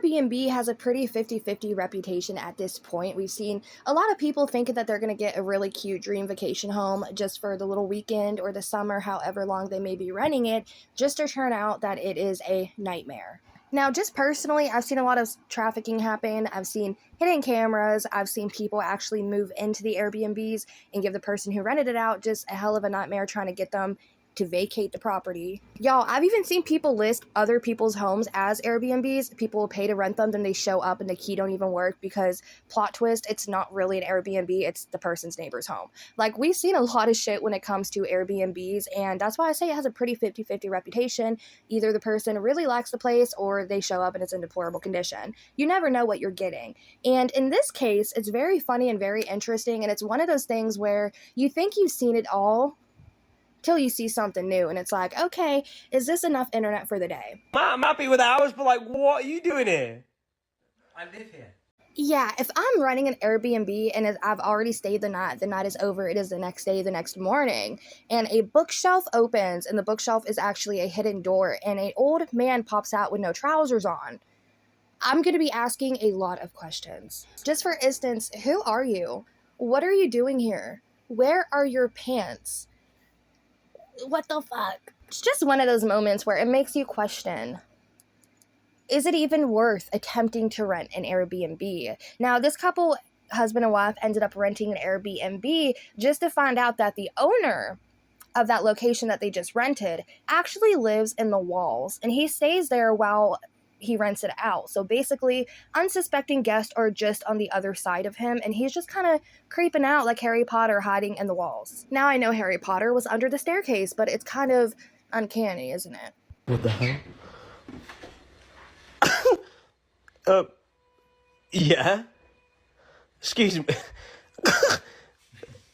Airbnb has a pretty 50-50 reputation at this point. We've seen a lot of people thinking that they're going to get a really cute dream vacation home just for the little weekend or the summer, however long they may be renting it, just to turn out that it is a nightmare. Now, just personally, I've seen a lot of trafficking happen. I've seen hidden cameras. I've seen people actually move into the Airbnbs and give the person who rented it out just a hell of a nightmare trying to get them to vacate the property. Y'all, I've even seen people list other people's homes as Airbnbs. People will pay to rent them, then they show up and the key don't even work because, plot twist, it's not really an Airbnb, it's the person's neighbor's home. Like, we've seen a lot of shit when it comes to Airbnbs, and that's why I say it has a pretty 50-50 reputation. Either the person really likes the place or they show up and it's in deplorable condition. You never know what you're getting. And in this case, it's very funny and very interesting, and it's one of those things where you think you've seen it all till you see something new, and it's like, okay, is this enough internet for the day? I'm happy with ours, but like, what are you doing here? I live here. Yeah, if I'm running an Airbnb and I've already stayed the night is over, it is the next day, the next morning, and a bookshelf opens, and the bookshelf is actually a hidden door, and an old man pops out with no trousers on, I'm going to be asking a lot of questions. Just for instance, who are you? What are you doing here? Where are your pants? What the fuck? It's just one of those moments where it makes you question, is it even worth attempting to rent an Airbnb? Now, this couple, husband and wife, ended up renting an Airbnb just to find out that the owner of that location that they just rented actually lives in the walls, and he stays there while he rents it out. So basically, unsuspecting guests are just on the other side of him, and he's just kind of creeping out like Harry Potter hiding in the walls. Now, I know Harry Potter was under the staircase, but it's kind of uncanny, isn't it? What the hell? Yeah. Excuse me.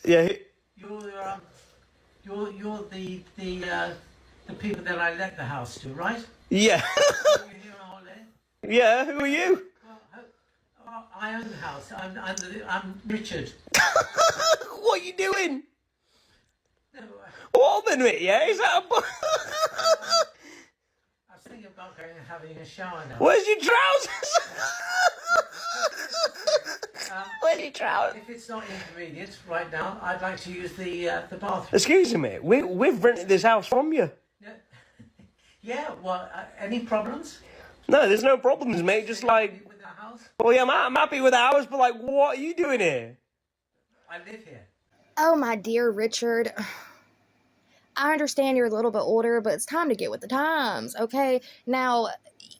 Yeah. You're the people that I let the house to, right? Yeah. You're here on holiday? Yeah. Who are you? Well, I own the house. I'm Richard. What are you doing? No, What a minute, yeah? Is that a I was thinking about going and having a shower now. Where's your trousers? Where's your trousers? If it's not inconvenient right now, I'd like to use the bathroom. Excuse me, we've rented this house from you. Yeah, well, any problems? No, there's no problems, mate. Just like, With the house? well, yeah, I'm happy with ours, but like, what are you doing here? I live here. Oh, my dear Richard. I understand you're a little bit older, but it's time to get with the times, okay? Now,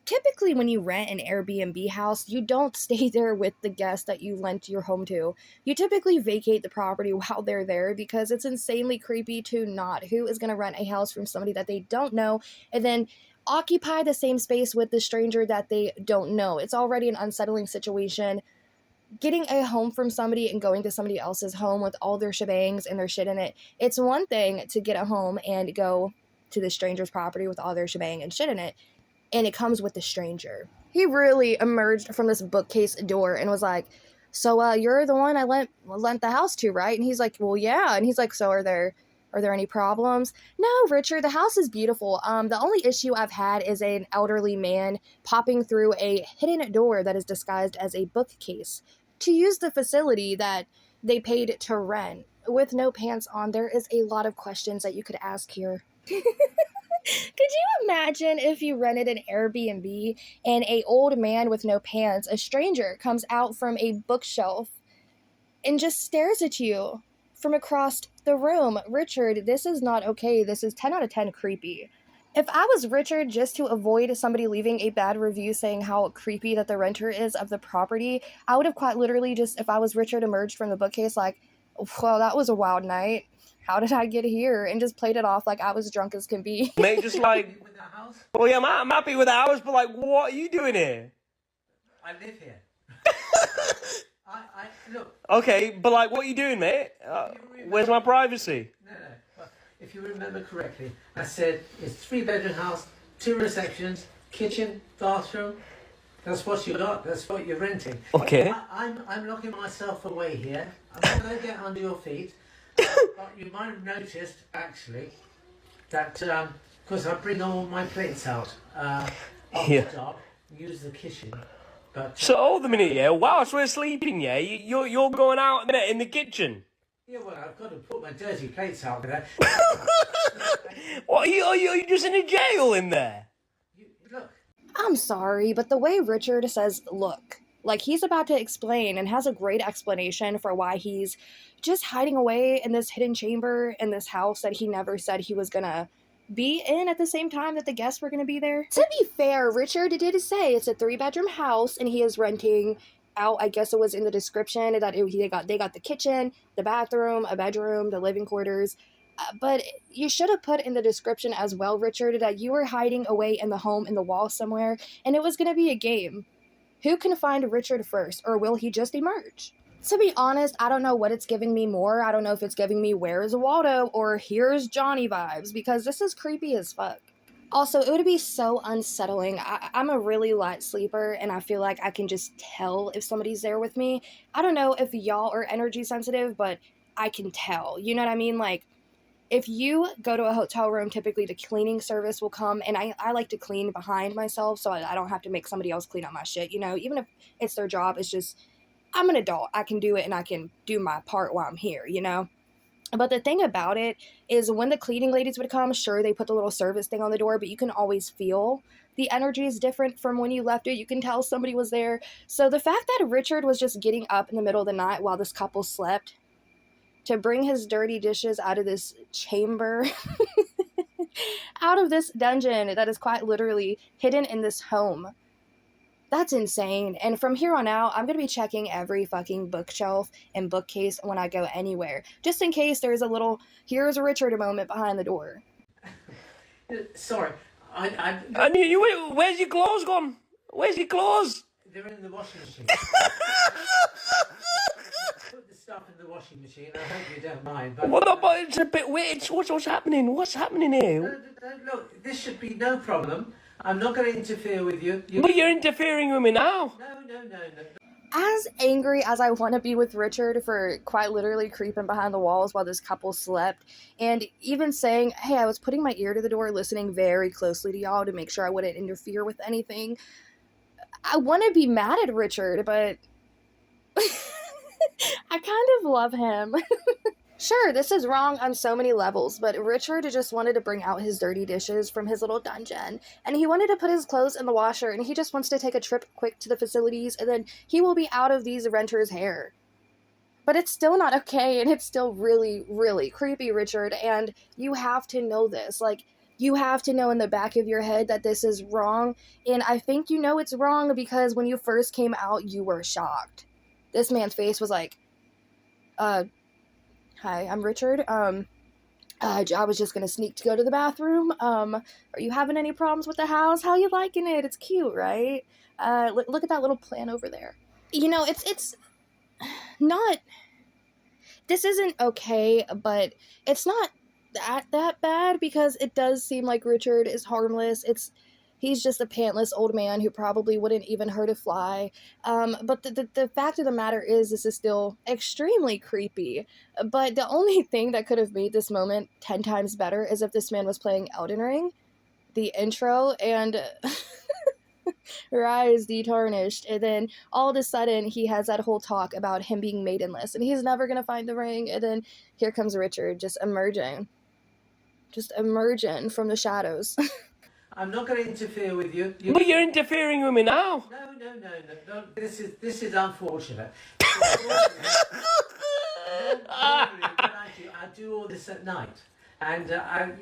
typically when you rent an Airbnb house, you don't stay there with the guests that you lent your home to. You typically vacate the property while they're there because it's insanely creepy to not. Who is going to rent a house from somebody that they don't know and then occupy the same space with the stranger that they don't know? It's already an unsettling situation. Getting a home from somebody and going to somebody else's home with all their shebangs and their shit in it, it's one thing to get a home and go to the stranger's property with all their shebang and shit in it, and it comes with the stranger. He really emerged from this bookcase door and was like, so you're the one I lent the house to, right? And he's like, well, yeah. And he's like, so are there any problems? No, Richard, the house is beautiful. The only issue I've had is an elderly man popping through a hidden door that is disguised as a bookcase to use the facility that they paid to rent with no pants on. There is a lot of questions that you could ask here. Could you imagine if you rented an Airbnb and a old man with no pants, a stranger, comes out from a bookshelf and just stares at you from across the room? Richard, this is not okay. This is 10 out of 10 creepy. If I was Richard, just to avoid somebody leaving a bad review saying how creepy that the renter is of the property, I would have quite literally just, if I was Richard, emerged from the bookcase like, well, that was a wild night. How did I get here? And just played it off like I was drunk as can be. Mate, just like, With the house? well, yeah, I'm happy with ours, but like, what are you doing here? I live here. Look. Okay, but like, what are you doing, mate? Where's my privacy? No. Well, if you remember correctly, I said it's 3-bedroom house, 2 receptions, kitchen, bathroom. That's what you got. That's what you're renting. Okay. I'm locking myself away here. I'm not going to get under your feet. But you might have noticed, actually, that because I bring all my plates out off the top. use the kitchen, but So hold a minute, yeah. Whilst we're sleeping, yeah, you're going out in the kitchen. yeah, well, I've got to put my dirty plates out there. What are you just in a jail in there? Look, I'm sorry, but the way Richard says look, like he's about to explain and has a great explanation for why he's just hiding away in this hidden chamber in this house that he never said he was gonna be in at the same time that the guests were gonna be there. To be fair, Richard did say it's a 3-bedroom house and he is renting out. I guess it was in the description that they got the kitchen, the bathroom, a bedroom, the living quarters. But you should have put in the description as well, Richard, that you were hiding away in the home in the wall somewhere, and it was going to be a game. Who can find Richard first, or will he just emerge? To be honest, I don't know what it's giving me more. I don't know if it's giving me where's Waldo or here's Johnny vibes, because this is creepy as fuck. Also, it would be so unsettling. I'm a really light sleeper, and I feel like I can just tell if somebody's there with me. I don't know if y'all are energy sensitive, but I can tell. You know what I mean? Like, if you go to a hotel room, typically the cleaning service will come, and I like to clean behind myself so I don't have to make somebody else clean up my shit, you know? Even if it's their job, it's just, I'm an adult. I can do it, and I can do my part while I'm here, you know? But the thing about it is when the cleaning ladies would come, sure, they put the little service thing on the door, but you can always feel the energy is different from when you left it. You can tell somebody was there. So the fact that Richard was just getting up in the middle of the night while this couple slept to bring his dirty dishes out of this chamber, out of this dungeon that is quite literally hidden in this home, that's insane. And from here on out, I'm going to be checking every fucking bookshelf and bookcase when I go anywhere, just in case there's a little, here's a Richard moment behind the door. sorry, I mean, where's your clothes gone? Where's your clothes? they're in the washing machine. Put the stuff in the washing machine. I hope you don't mind. But What about it's a bit weird. What's happening? What's happening here? look, this should be no problem. I'm not going to interfere with you. But you're interfering with me now. No. As angry as I want to be with Richard for quite literally creeping behind the walls while this couple slept, and even saying, hey, I was putting my ear to the door, listening very closely to y'all to make sure I wouldn't interfere with anything, I want to be mad at Richard, but I kind of love him. Sure, this is wrong on so many levels, but Richard just wanted to bring out his dirty dishes from his little dungeon, and he wanted to put his clothes in the washer, and he just wants to take a trip quick to the facilities, and then he will be out of these renters' hair. But it's still not okay, and it's still really, really creepy, Richard, and you have to know this. Like, you have to know in the back of your head that this is wrong, and I think you know it's wrong because when you first came out, you were shocked. This man's face was like, hi, I'm Richard. I was just gonna sneak to go to the bathroom. Are you having any problems with the house? How you liking it? It's cute, right? Look at that little plant over there. You know, it's not, this isn't okay, but it's not that bad because it does seem like Richard is harmless. He's just a pantless old man who probably wouldn't even hurt a fly. But the fact of the matter is, this is still extremely creepy. But the only thing that could have made this moment 10 times better is if this man was playing Elden Ring, the intro, and Rise the Tarnished. And then all of a sudden, he has that whole talk about him being maidenless, and he's never going to find the ring. And then here comes Richard just emerging from the shadows. I'm not going to interfere with you. But you're interfering with me now. No. This is unfortunate. I do all this at night, and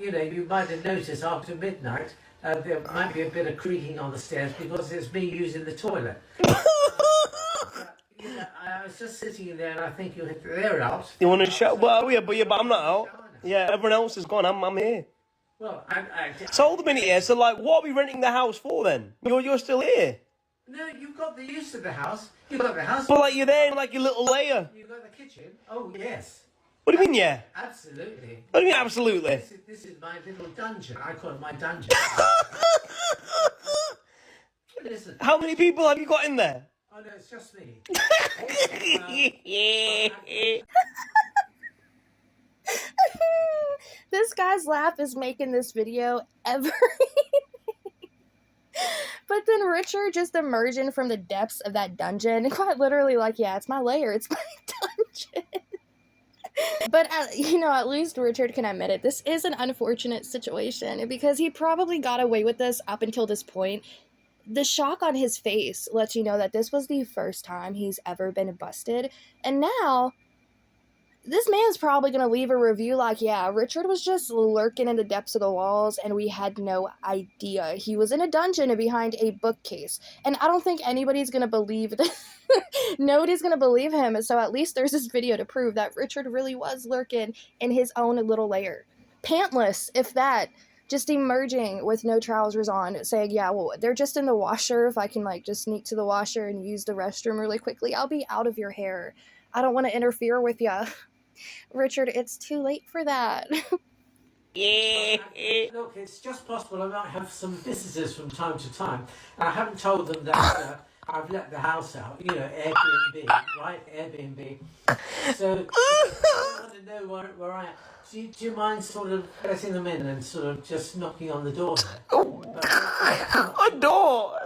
you might have noticed after midnight there might be a bit of creaking on the stairs because it's me using the toilet. I was just sitting in there, and I think they're out. You want to shout? Well, yeah, but I'm not out. Yeah, everyone else is gone. I'm here. Well, So hold a minute here. So, like, what are we renting the house for then? You're still here. No, you've got the use of the house. You've got the house. But like, you're there in like your little layer. You've got the kitchen. Oh yes. What do you mean, yeah? Absolutely. What do you mean, absolutely? This is my little dungeon. I call it my dungeon. Listen. How many people have you got in there? Oh no, it's just me. This guy's laugh is making this video every But then Richard just emerging from the depths of that dungeon, quite literally like, yeah, it's my lair, it's my dungeon. But, at least Richard can admit it. This is an unfortunate situation because he probably got away with this up until this point. The shock on his face lets you know that this was the first time he's ever been busted. And now, this man's probably going to leave a review like, yeah, Richard was just lurking in the depths of the walls and we had no idea. He was in a dungeon behind a bookcase. And I don't think anybody's going to believe this. Nobody's going to believe him. So at least there's this video to prove that Richard really was lurking in his own little lair. Pantless, if that. Just emerging with no trousers on, saying, yeah, well, they're just in the washer. If I can, just sneak to the washer and use the restroom really quickly, I'll be out of your hair. I don't want to interfere with ya. Richard, it's too late for that. Yeah. Look, it's just possible I might have some visitors from time to time. I haven't told them that I've let the house out, Airbnb, right? Airbnb. So I want to know where I am. Do you mind sort of letting them in and sort of just knocking on the door there? A door.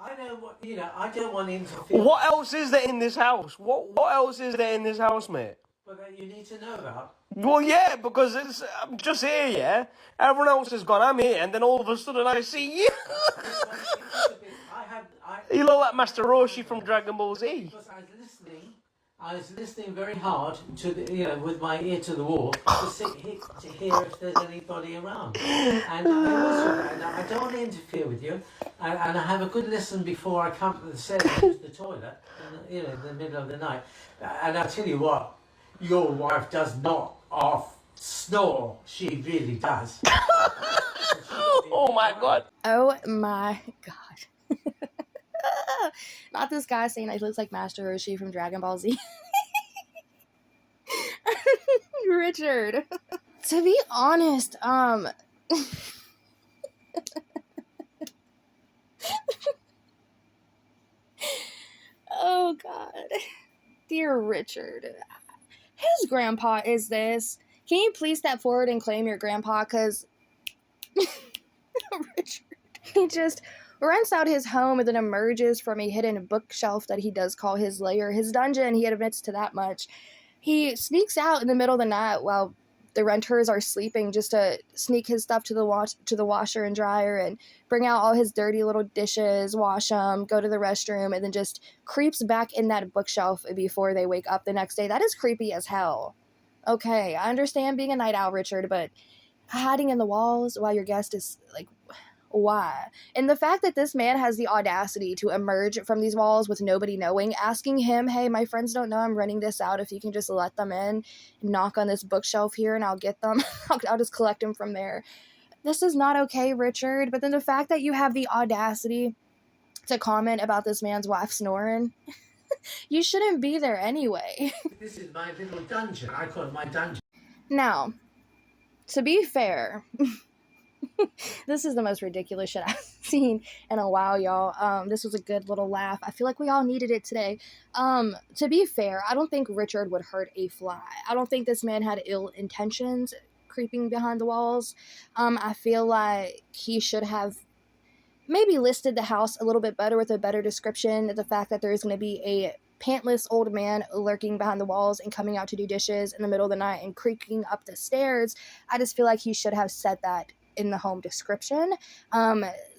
I know what, I don't want to interfere. What else is there in this house? What else is there in this house, mate? But that you need to know about. Well, yeah, because I'm just here, yeah? Everyone else has gone, I'm here, and then all of a sudden I see you. You look like Master Roshi from Dragon Ball Z. Because I was listening very hard to with my ear to the wall to hear if there's anybody around. And I don't want to interfere with you. And I have a good listen before I come to the set and use the toilet, in the middle of the night. And I'll tell you what, your wife does not snore. She really does. Oh my god. Oh my god. Not this guy saying he looks like Master Roshi from Dragon Ball Z. Richard. To be honest, oh god. Dear Richard. Whose grandpa is this? Can you please step forward and claim your grandpa? Because Richard, he just rents out his home and then emerges from a hidden bookshelf that he does call his lair, his dungeon. He admits to that much. He sneaks out in the middle of the night while the renters are sleeping just to sneak his stuff to the washer and dryer and bring out all his dirty little dishes, wash them, go to the restroom, and then just creeps back in that bookshelf before they wake up the next day. That is creepy as hell. Okay, I understand being a night owl, Richard, but hiding in the walls while your guest is, why? And the fact that this man has the audacity to emerge from these walls with nobody knowing, asking him, hey, my friends don't know I'm renting this out, if you can just let them in, knock on this bookshelf here and I'll get them, I'll just collect them from there. This is not okay, Richard. But then the fact that you have the audacity to comment about this man's wife snoring, you shouldn't be there anyway. This is my little dungeon. I call it my dungeon. Now, to be fair, this is the most ridiculous shit I've seen in a while, y'all. This was a good little laugh. I feel like we all needed it today. To be fair, I don't think Richard would hurt a fly. I don't think this man had ill intentions creeping behind the walls. I feel like he should have maybe listed the house a little bit better with a better description. The fact that there's going to be a pantless old man lurking behind the walls and coming out to do dishes in the middle of the night and creaking up the stairs. I just feel like he should have said that in the home description.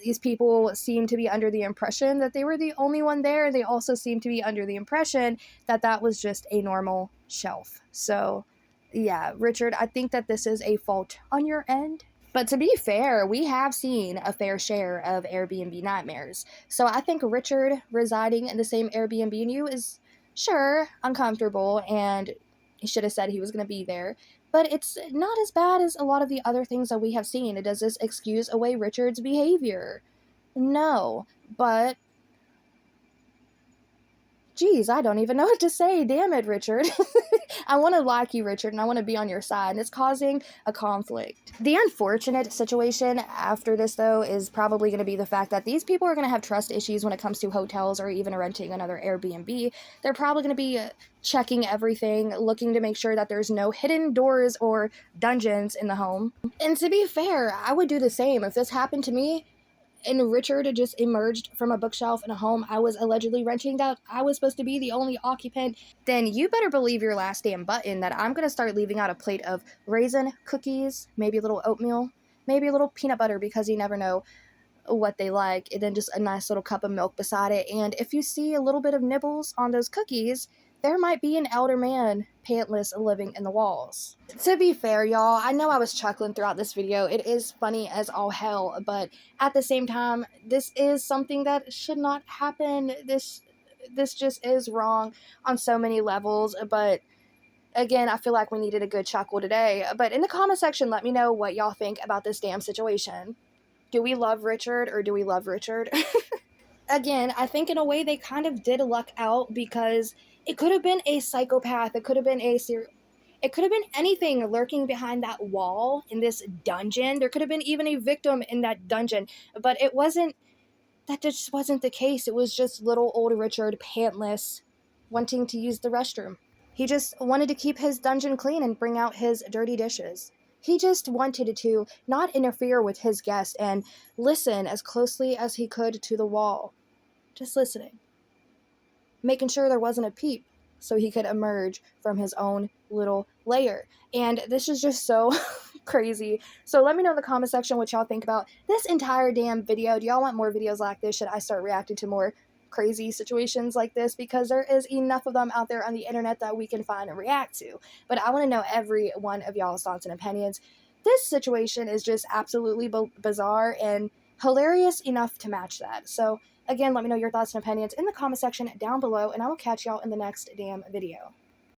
These people seem to be under the impression that they were the only one there. They also seem to be under the impression that that was just a normal shelf. So yeah, Richard, I think that this is a fault on your end. But to be fair, we have seen a fair share of Airbnb nightmares. So I think Richard residing in the same Airbnb and you is, sure, uncomfortable, and he should have said he was going to be there. But it's not as bad as a lot of the other things that we have seen. Does this excuse away Richard's behavior? No, but geez, I don't even know what to say. Damn it, Richard. I want to like you, Richard, and I want to be on your side, and it's causing a conflict. The unfortunate situation after this, though, is probably going to be the fact that these people are going to have trust issues when it comes to hotels or even renting another Airbnb. They're probably going to be checking everything, looking to make sure that there's no hidden doors or dungeons in the home. And to be fair, I would do the same. If this happened to me, and Richard just emerged from a bookshelf in a home I was allegedly renting that I was supposed to be the only occupant, then you better believe your last damn button that I'm gonna start leaving out a plate of raisin cookies, maybe a little oatmeal, maybe a little peanut butter, because you never know what they like, and then just a nice little cup of milk beside it. And if you see a little bit of nibbles on those cookies, there might be an elder man, pantless, living in the walls. To be fair, y'all, I know I was chuckling throughout this video. It is funny as all hell, but at the same time, this is something that should not happen. This just is wrong on so many levels, but again, I feel like we needed a good chuckle today. But in the comment section, let me know what y'all think about this damn situation. Do we love Richard or do we love Richard? Again, I think in a way they kind of did luck out, because it could have been a psychopath, it could have been it could have been anything lurking behind that wall in this dungeon. There could have been even a victim in that dungeon, but it wasn't. That just wasn't the case. It was just little old Richard, pantless, wanting to use the restroom. He just wanted to keep his dungeon clean and bring out his dirty dishes. He just wanted to not interfere with his guest and listen as closely as he could to the wall. Just listening. Making sure there wasn't a peep so he could emerge from his own little lair. And this is just so crazy. So let me know in the comment section what y'all think about this entire damn video. Do y'all want more videos like this? Should I start reacting to more crazy situations like this? Because there is enough of them out there on the internet that we can find and react to. But I want to know every one of y'all's thoughts and opinions. This situation is just absolutely bizarre and hilarious enough to match that. So again, let me know your thoughts and opinions in the comment section down below, and I will catch y'all in the next damn video.